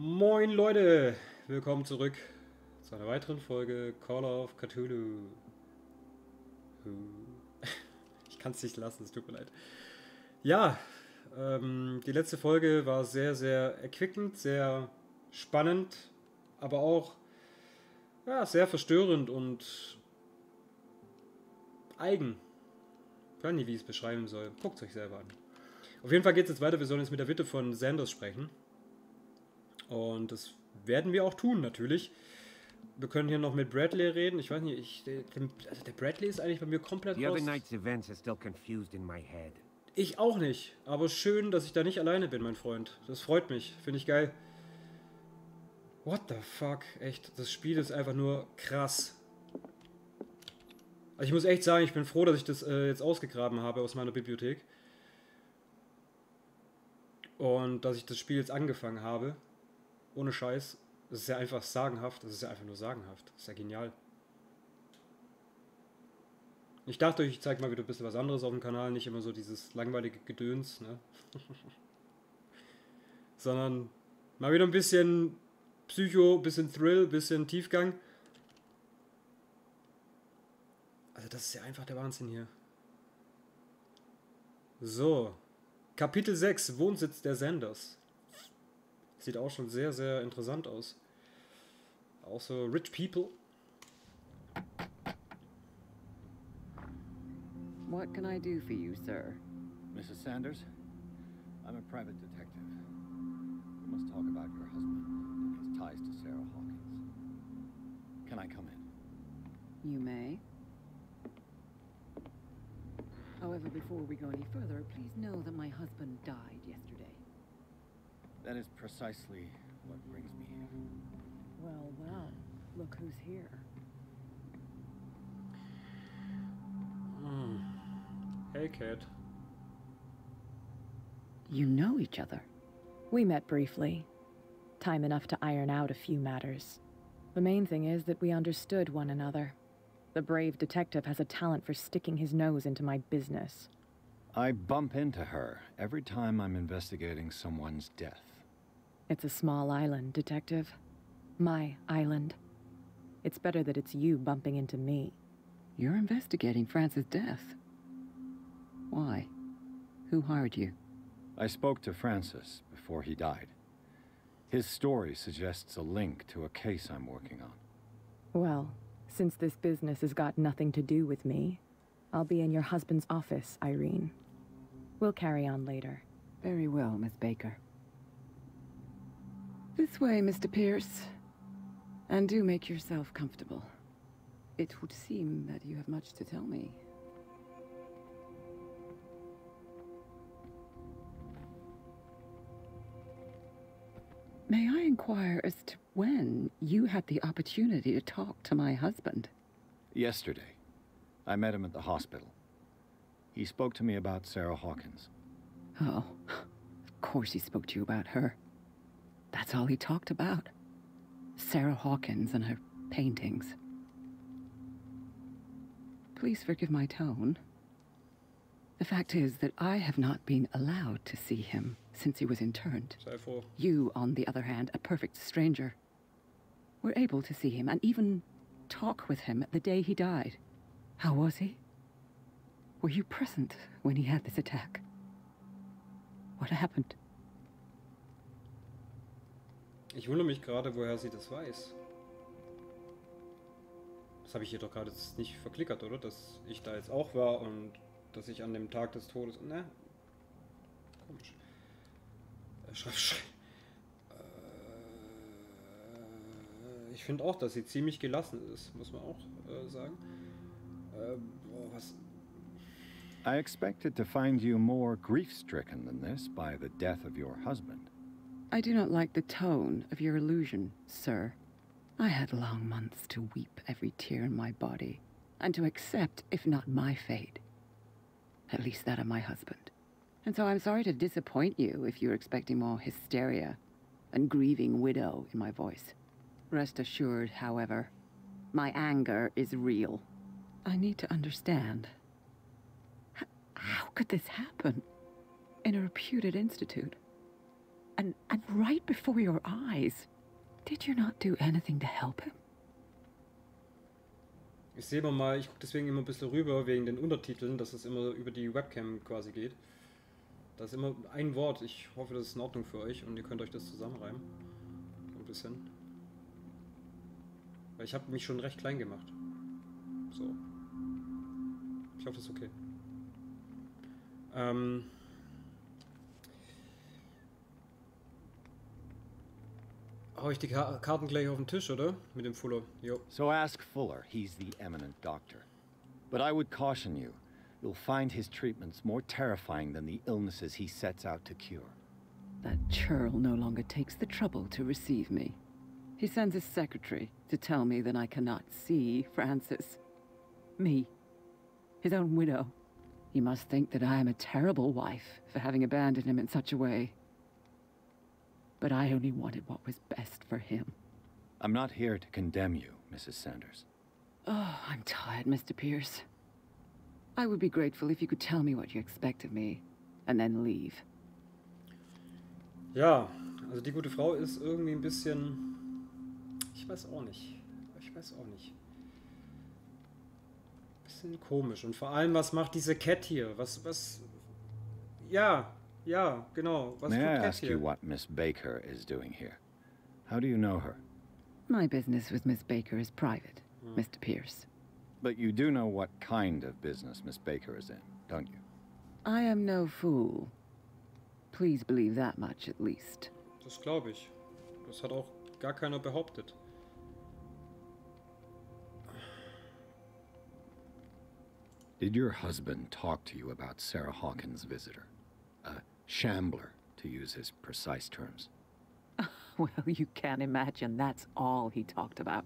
Moin Leute, willkommen zurück zu einer weiteren Folge Call of Cthulhu. Ich kann es nicht lassen, es tut mir leid. Ja, die letzte Folge war sehr, sehr erquickend, sehr spannend, aber auch ja, sehr verstörend und eigen. Ich weiß nicht, wie ich es beschreiben soll. Guckt es euch selber an. Auf jeden Fall geht es jetzt weiter. Wir sollen jetzt mit der Witte von Sanders sprechen. Und das werden wir auch tun, natürlich. Wir können hier noch mit Bradley reden. Ich weiß nicht, der Bradley ist eigentlich bei mir komplett raus. The other night's events are still confused in my head. Ich auch nicht. Aber schön, dass ich da nicht alleine bin, mein Freund. Das freut mich. Finde ich geil. What the fuck? Echt, das Spiel ist einfach nur krass. Also ich muss echt sagen, ich bin froh, dass ich das jetzt ausgegraben habe aus meiner Bibliothek. Und dass ich das Spiel jetzt angefangen habe. Ohne Scheiß. Das ist ja einfach sagenhaft. Das ist ja einfach nur sagenhaft. Das ist ja genial. Ich dachte euch, ich zeige mal wieder ein bisschen was anderes auf dem Kanal. Nicht immer so dieses langweilige Gedöns, ne? Sondern mal wieder ein bisschen Psycho, ein bisschen Thrill, ein bisschen Tiefgang. Also das ist ja einfach der Wahnsinn hier. So. Kapitel 6, Wohnsitz der Sanders. Sieht auch schon sehr, sehr interessant aus. Auch so rich people. What can I do for you, sir? Mrs. Sanders, I'm a private detective. We must talk about your husband and his ties to Sarah Hawkins. Can I come in? You may. However, before we go any further, please know that my husband died yesterday. That is precisely what brings me here. Well, well, look who's here. Hey, kid. You know each other. We met briefly. Time enough to iron out a few matters. The main thing is that we understood one another. The brave detective has a talent for sticking his nose into my business. I bump into her every time I'm investigating someone's death. It's a small island, Detective. My island. It's better that it's you bumping into me. You're investigating Francis' death. Why? Who hired you? I spoke to Francis before he died. His story suggests a link to a case I'm working on. Well, since this business has got nothing to do with me, I'll be in your husband's office, Irene. We'll carry on later. Very well, Miss Baker. This way, Mr. Pierce. And do make yourself comfortable. It would seem that you have much to tell me. May I inquire as to when you had the opportunity to talk to my husband? Yesterday, I met him at the hospital. He spoke to me about Sarah Hawkins. Oh, of course he spoke to you about her. That's all he talked about. Sarah Hawkins and her paintings. Please forgive my tone. The fact is that I have not been allowed to see him since he was interned. You, on the other hand, a perfect stranger, were able to see him and even talk with him the day he died. How was he? Were you present when he had this attack? What happened? Ich wundere mich gerade, woher sie das weiß. Das habe ich hier doch gerade nicht verklickert, oder? Dass ich da jetzt auch war und dass ich an dem Tag des Todes... Ne? Komisch. Ich finde auch, dass sie ziemlich gelassen ist, muss man auch sagen. Was... I expected to find you more grief-stricken than this by the death of your husband. I do not like the tone of your allusion, sir. I had long months to weep every tear in my body, and to accept, if not my fate, at least that of my husband. And so I'm sorry to disappoint you if you're expecting more hysteria and grieving widow in my voice. Rest assured, however, my anger is real. I need to understand. How could this happen in a reputed institute? and right before your eyes. Did you not do anything to help him? Ich sehe mal, ich gucke deswegen immer ein bisschen rüber, wegen den Untertiteln, dass es immer über die Webcam quasi geht. Da ist immer ein Wort. Ich hoffe, das ist in Ordnung für euch und ihr könnt euch das zusammenreimen. So ein bisschen. Weil ich habe mich schon recht klein gemacht. So. Ich hoffe, das ist okay. Hau ich die Karten gleich auf den Tisch, oder? Mit dem Fuller. Jo. So ask Fuller. He's the eminent doctor. But I would caution you. You'll find his treatments more terrifying than the illnesses he sets out to cure. That churl no longer takes the trouble to receive me. He sends his secretary to tell me that I cannot see Francis. Me. His own widow. He must think that I am a terrible wife for having abandoned him in such a way. But I only wanted what was best for him. I'm not here to condemn you, Mrs. Sanders. Oh, I'm tired, Mr. Pierce. I would be grateful if you could tell me what you expect of me, and then leave. Ja, also die gute Frau ist irgendwie ein bisschen... Ich weiß auch nicht. Bisschen komisch. Und vor allem, was macht diese Cat hier? Was... Ja, genau. Was May tut I Cat ask hier? you what Miss Baker is doing here? How do you know her? My business with Miss Baker is private, Mr. Pierce. But you do know what kind of business Miss Baker is in, don't you? I am no fool. Please believe that much, at least. Das glaube ich. Das hat auch gar keiner behauptet. Did your husband talk to you about Sarah Hawkins' visitor? A shambler, to use his precise terms. Well, you can imagine that's all he talked about.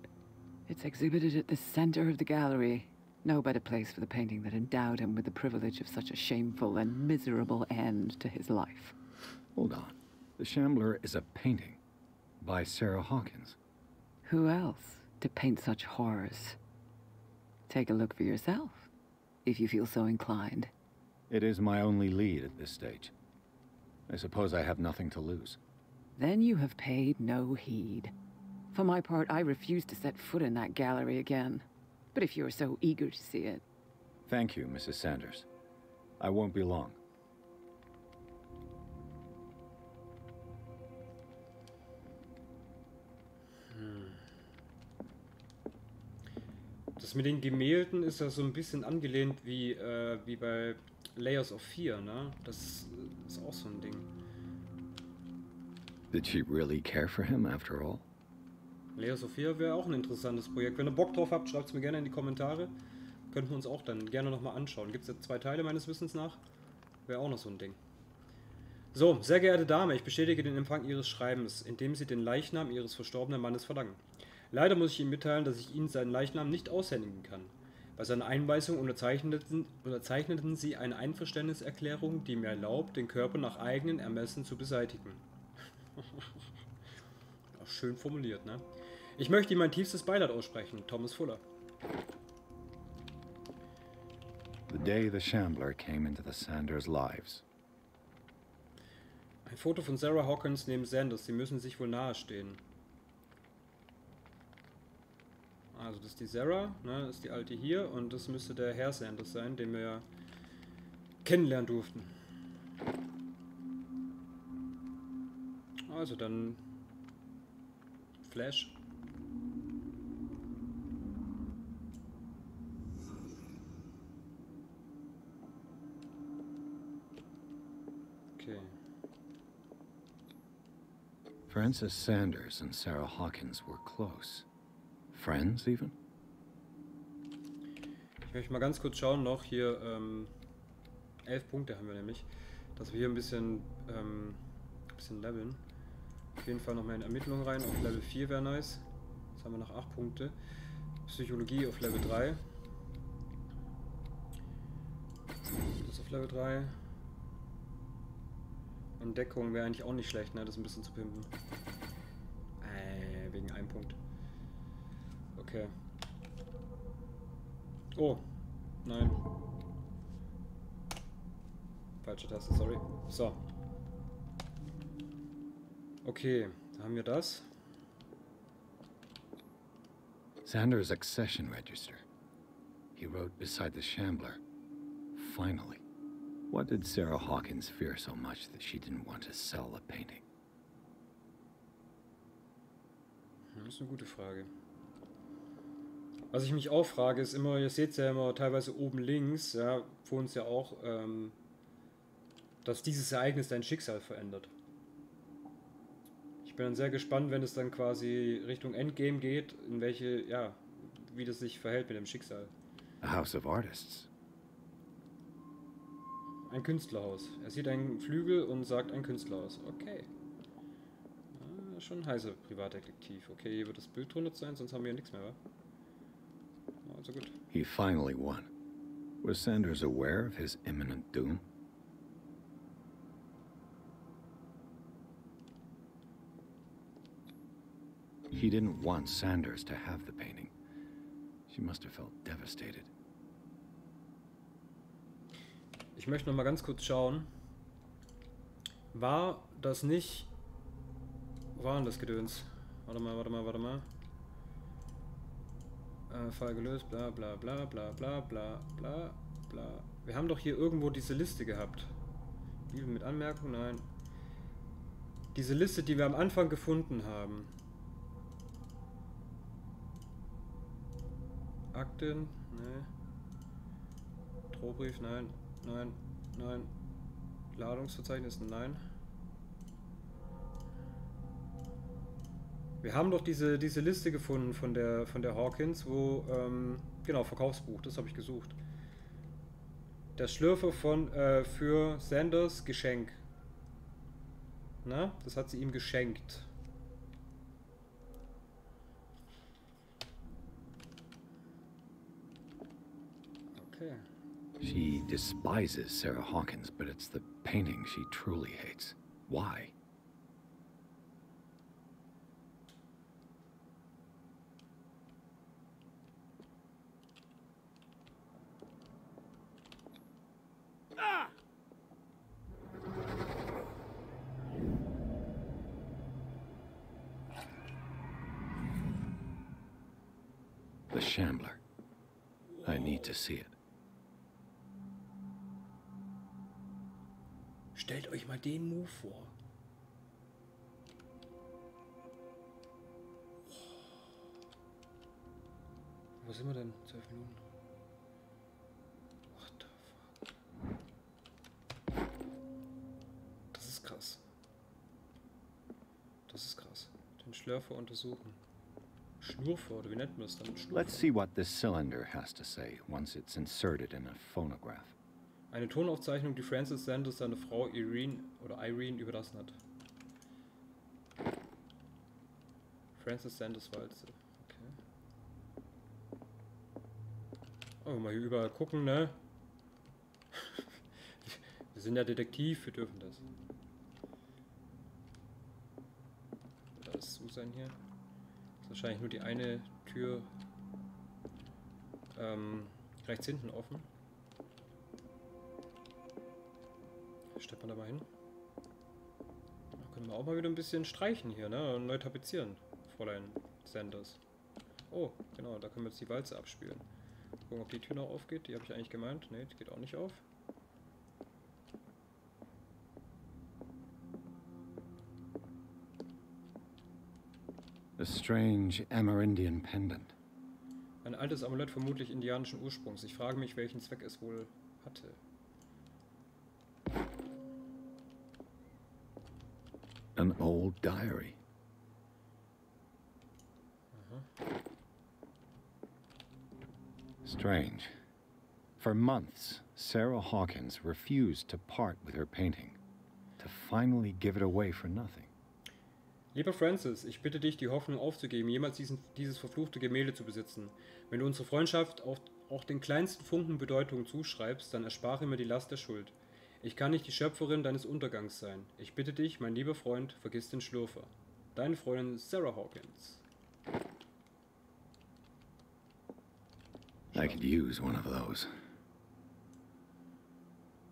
It's exhibited at the center of the gallery. No better place for the painting that endowed him with the privilege of such a shameful and miserable end to his life. Hold on. The Shambler is a painting by Sarah Hawkins. Who else to paint such horrors? Take a look for yourself, if you feel so inclined. It is my only lead at this stage. I suppose I have nothing to lose. Then you have paid no heed. For my part, I refuse to set foot in that gallery again. But if you're so eager to see it... Thank you, Mrs. Sanders. I won't be long. Das mit den Gemälden ist ja so ein bisschen angelehnt wie bei Layers of Fear, ne? Das ist auch so ein Ding. Did she really care for him after all? Layers of Fear wäre auch ein interessantes Projekt. Wenn ihr Bock drauf habt, schreibt es mir gerne in die Kommentare. Könnten wir uns auch dann gerne nochmal anschauen. Gibt es jetzt 2 Teile meines Wissens nach. Wäre auch noch so ein Ding. So, sehr geehrte Dame, ich bestätige den Empfang Ihres Schreibens, indem Sie den Leichnam Ihres verstorbenen Mannes verlangen. Leider muss ich Ihnen mitteilen, dass ich Ihnen seinen Leichnam nicht aushändigen kann. Bei seiner Einweisung unterzeichneten Sie eine Einverständniserklärung, die mir erlaubt, den Körper nach eigenen Ermessen zu beseitigen. Auch schön formuliert, ne? Ich möchte ihm mein tiefstes Beileid aussprechen, Thomas Fuller. The day the Shambler came into the Sanders' lives. Ein Foto von Sarah Hawkins neben Sanders, sie müssen sich wohl nahestehen. Also das ist die Sarah, ne, das ist die alte hier und das müsste der Herr Sanders sein, den wir kennenlernen durften. Also dann Flash. Okay. Francis Sanders and Sarah Hawkins were close. Friends, even? Ich möchte mal ganz kurz schauen noch, hier 11 Punkte haben wir nämlich, dass wir hier ein bisschen leveln. Auf jeden Fall noch mal in Ermittlungen rein, auf Level 4 wäre nice. Jetzt haben wir noch 8 Punkte. Psychologie auf Level 3. Das auf Level 3. Entdeckung wäre eigentlich auch nicht schlecht, ne? Das ein bisschen zu pimpen. Wegen einem Punkt. Okay. Oh, nein. Falsche Taste, sorry. So. Okay, da haben wir das. Xander's accession register. He wrote beside the Shambler, "Finally." What did Sarah Hawkins fear so much that she didn't want to sell the painting? Das ist eine gute Frage. Was ich mich auch frage, ist immer, ihr seht es ja immer teilweise oben links, ja, vor uns ja auch, dass dieses Ereignis dein Schicksal verändert. Ich bin dann sehr gespannt, wenn es dann quasi Richtung Endgame geht, in welche, ja, wie das sich verhält mit dem Schicksal. A house of artists. Ein Künstlerhaus. Er sieht einen Flügel und sagt ein Künstlerhaus. Okay. Schon ein heißer Privatdetektiv. Okay, hier wird das Bild drunter sein, sonst haben wir ja nichts mehr, wa? Also gut. He finally won. Was Sanders aware of his imminent doom? He didn't want Sanders to have the painting. She must have felt devastated. Ich möchte noch mal ganz kurz schauen. War das nicht... Wo war denn das Gedöns? Warte mal. Fall gelöst, bla bla bla bla bla bla bla bla. Wir haben doch hier irgendwo diese Liste gehabt. Bibel mit Anmerkung? Nein. Diese Liste, die wir am Anfang gefunden haben. Akten? Ne. Drohbrief? Nein. Nein. Ladungsverzeichnis? Nein. Wir haben doch diese Liste gefunden von der Hawkins, wo, genau, Verkaufsbuch, das habe ich gesucht. Der Schlürfer für Sanders Geschenk. Na, das hat sie ihm geschenkt. Okay. She despises Sarah Hawkins, but it's the painting she truly hates. Why? The Shambler. I need to see it. Stellt euch mal den Move vor. Wo sind wir denn? 12 Minuten. What the fuck? Das ist krass. Das ist krass. Den Schlürfer untersuchen. Schnurfer, oder wie nennt man das dann? Schnurfer. Let's see what this cylinder has to say once it's inserted in a phonograph. Eine Tonaufzeichnung, die Francis Sanders seine Frau Irene überlassen hat. Francis Sanders Walze. Okay. Oh, mal hier überall gucken, ne? Wir sind ja Detektiv, wir dürfen das. Wird alles zu sein hier? Ist wahrscheinlich nur die eine Tür rechts hinten offen. Stellt man da mal hin. Da können wir auch mal wieder ein bisschen streichen hier, ne? Und neu tapezieren, Fräulein Sanders. Oh, genau, da können wir jetzt die Walze abspielen. Gucken, ob die Tür noch aufgeht. Die habe ich eigentlich gemeint. Ne, die geht auch nicht auf. A strange Amerindian pendant. Ein altes Amulett vermutlich indianischen Ursprungs. Ich frage mich, welchen Zweck es wohl hatte. An old diary. Strange. For months, Sarah Hawkins refused to part with her painting, to finally give it away for nothing. Lieber Francis, ich bitte dich, die Hoffnung aufzugeben, jemals dieses verfluchte Gemälde zu besitzen. Wenn du unsere Freundschaft auch den kleinsten Funken Bedeutung zuschreibst, dann erspare mir die Last der Schuld. Ich kann nicht die Schöpferin deines Untergangs sein. Ich bitte dich, mein lieber Freund, vergiss den Schlürfer. Deine Freundin Sarah Hawkins. I could use one of those.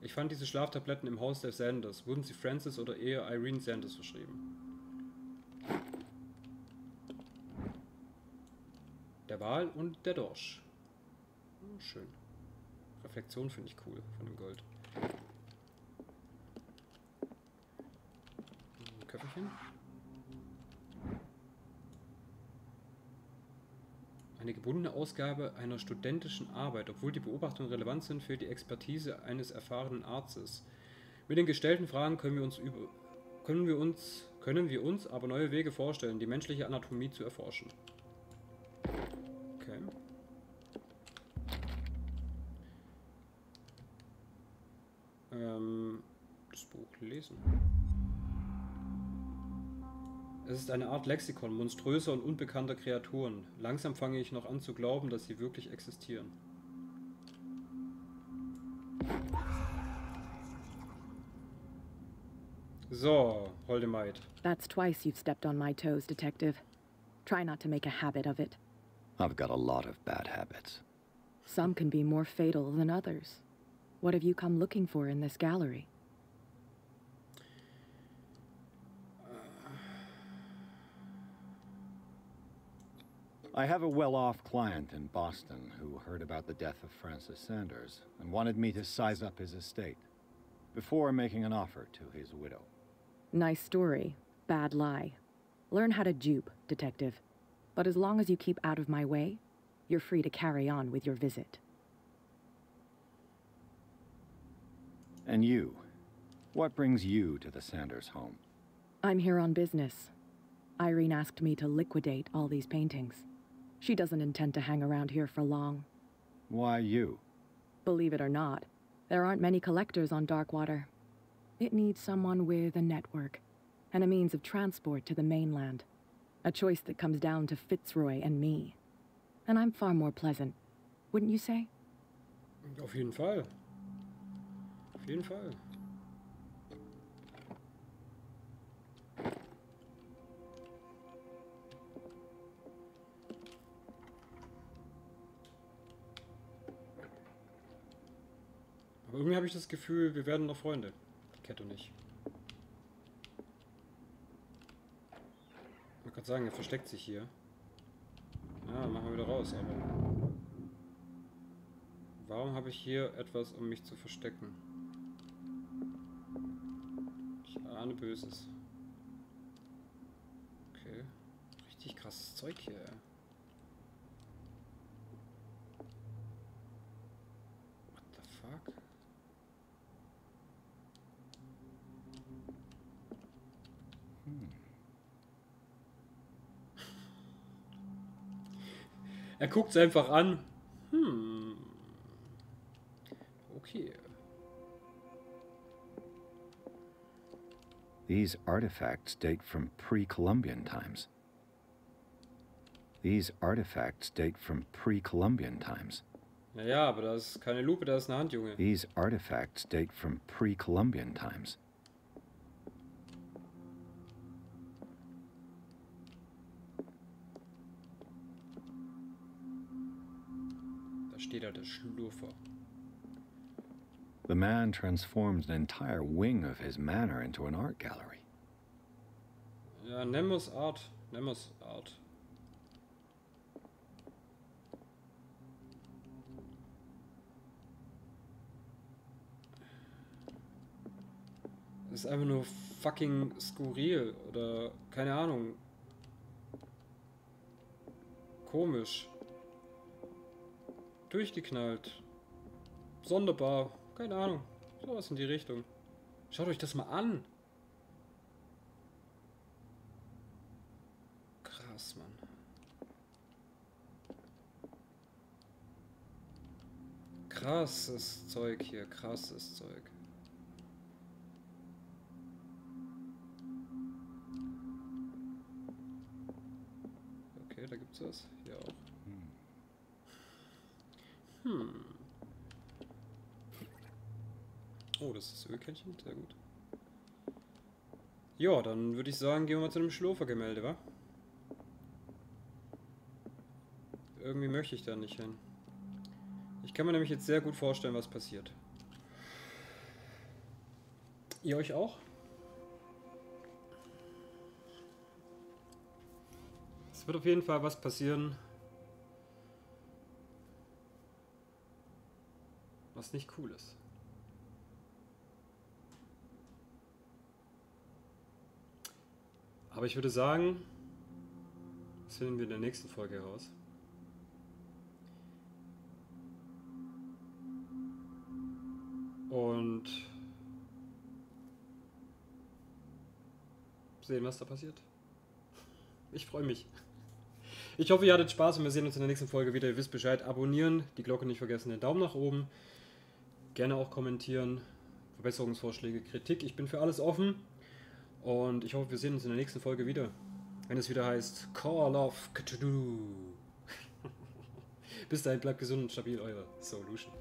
Ich fand diese Schlaftabletten im Haus der Sanders. Wurden sie Francis oder eher Irene Sanders verschrieben? der Wahl und der Dorsch. Oh, schön. Reflexion finde ich cool von dem Gold. Ein Köfferchen. Eine gebundene Ausgabe einer studentischen Arbeit. Obwohl die Beobachtungen relevant sind, fehlt die Expertise eines erfahrenen Arztes. Mit den gestellten Fragen können wir uns aber neue Wege vorstellen, die menschliche Anatomie zu erforschen. Okay. Das Buch lesen. Es ist eine Art Lexikon monströser und unbekannter Kreaturen. Langsam fange ich noch an zu glauben, dass sie wirklich existieren. So, holde Maid. That's twice you've stepped on my toes, Detective. Try not to make a habit of it. I've got a lot of bad habits. Some can be more fatal than others. What have you come looking for in this gallery? I have a well-off client in Boston who heard about the death of Francis Sanders and wanted me to size up his estate before making an offer to his widow. Nice story. Bad lie. Learn how to dupe, Detective. But as long as you keep out of my way, you're free to carry on with your visit. And you? What brings you to the Sanders home? I'm here on business. Irene asked me to liquidate all these paintings. She doesn't intend to hang around here for long. Why you? Believe it or not, there aren't many collectors on Darkwater. It needs someone with a network and a means of transport to the mainland. A choice that comes down to Fitzroy and me. And I'm far more pleasant, wouldn't you say? Auf jeden Fall. Auf jeden Fall. Aber irgendwie habe ich das Gefühl, wir werden noch Freunde. Die Kette nicht. Ich wollte gerade sagen, er versteckt sich hier. Ja, machen wir wieder raus, aber... Warum habe ich hier etwas, um mich zu verstecken? Ich ahne Böses. Okay. Richtig krasses Zeug hier, ey. What the fuck? Er guckt es einfach an. Okay. These artifacts date from pre-Columbian times. These artifacts date from pre-Columbian times. Naja, aber da ist keine Lupe, da ist eine Hand, Junge. These artifacts date from pre-Columbian times. Da steht da der Schlurfer. The man transformed an entire wing of his manor into an art gallery. Ja, Nemos Art. Nemos Art. Das ist einfach nur fucking skurril oder keine Ahnung. Komisch. Durchgeknallt. Sonderbar. Keine Ahnung. Sowas in die Richtung. Schaut euch das mal an. Krass, Mann. Krasses Zeug hier. Krasses Zeug. Okay, da gibt's was. Hier auch. Oh, das ist das Ölkännchen. Sehr gut. Ja, dann würde ich sagen, gehen wir mal zu dem Schlurfergemälde, wa? Irgendwie möchte ich da nicht hin. Ich kann mir nämlich jetzt sehr gut vorstellen, was passiert. Ihr euch auch? Es wird auf jeden Fall was passieren, Was nicht cool ist. Aber ich würde sagen, das finden wir in der nächsten Folge heraus. Und sehen, was da passiert. Ich freue mich. Ich hoffe, ihr hattet Spaß und wir sehen uns in der nächsten Folge wieder. Ihr wisst Bescheid. Abonnieren, die Glocke nicht vergessen, den Daumen nach oben. Gerne auch kommentieren, Verbesserungsvorschläge, Kritik. Ich bin für alles offen. Und ich hoffe, wir sehen uns in der nächsten Folge wieder. Wenn es wieder heißt Call of Cthulhu. Bis dahin, bleibt gesund und stabil, euer Solution.